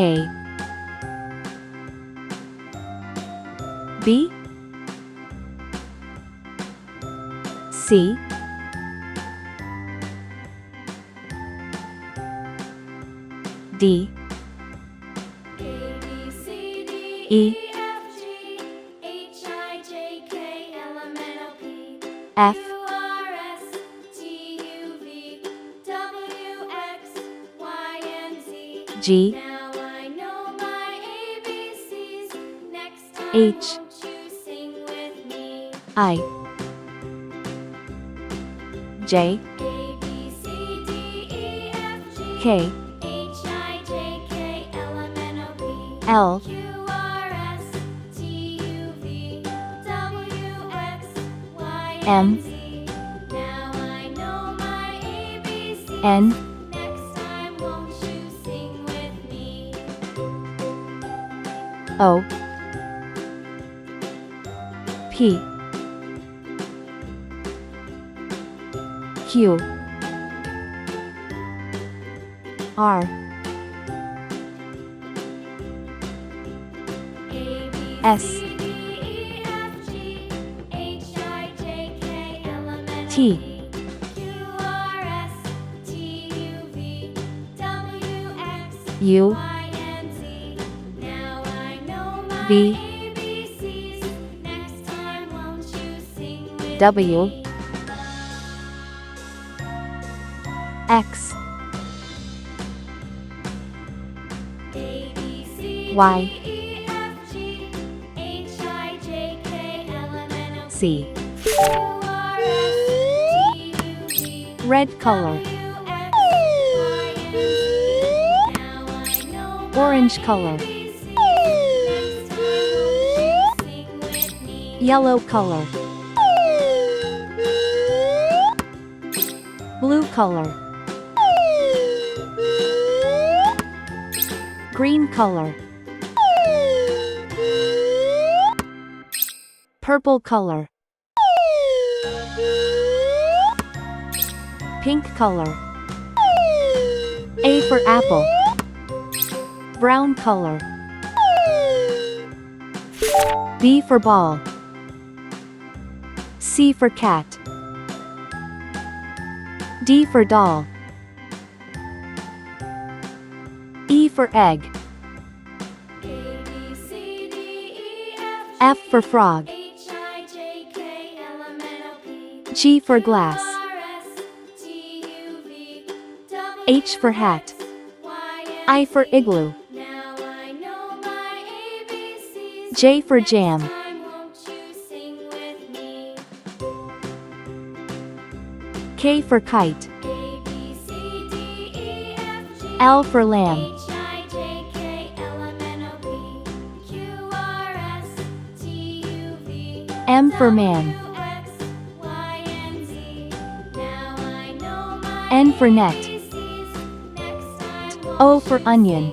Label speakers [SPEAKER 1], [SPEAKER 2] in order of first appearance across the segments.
[SPEAKER 1] A, B, C, D, E, F, G, H, I, J, K, L, M, N, O, P, Q, R, S, T, U, V, W, X, Y, C. Red color, orange color, yellow color, blue color, green color, purple color, pink color, A for apple, brown color, B for ball, C for cat, D for doll, E for egg, F for frog, G for glass, H for hat, I for igloo, J for jam, K for kite, L for lamb, M for man, N for net, O for onion,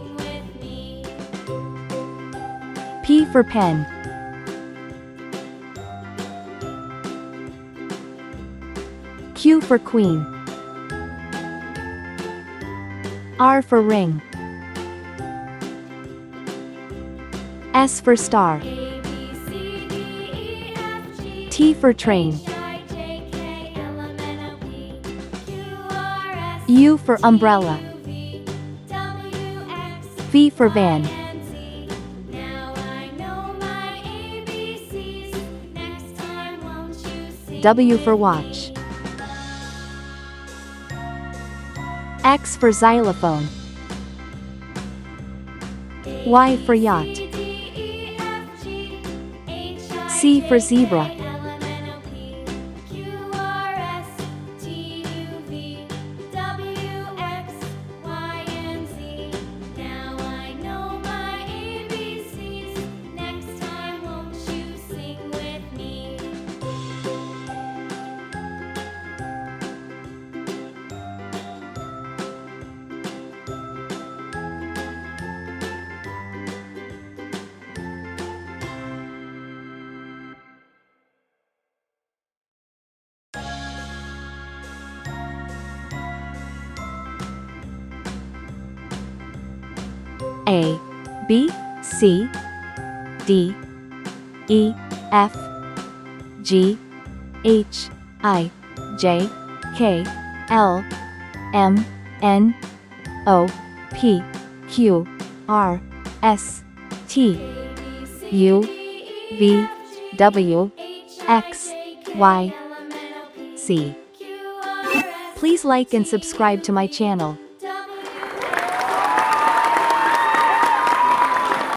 [SPEAKER 1] P for pen, Q for queen, R for ring, S for star, T for train, U for umbrella, V for van, W for watch, X for xylophone, Y for yacht, C for zebra, A, B, C, D, E, F, G, H, I, J, K, L, M, N, O, P, Q, R, S, T, U, V, W, X, Y, Z. Please like and subscribe to my channel.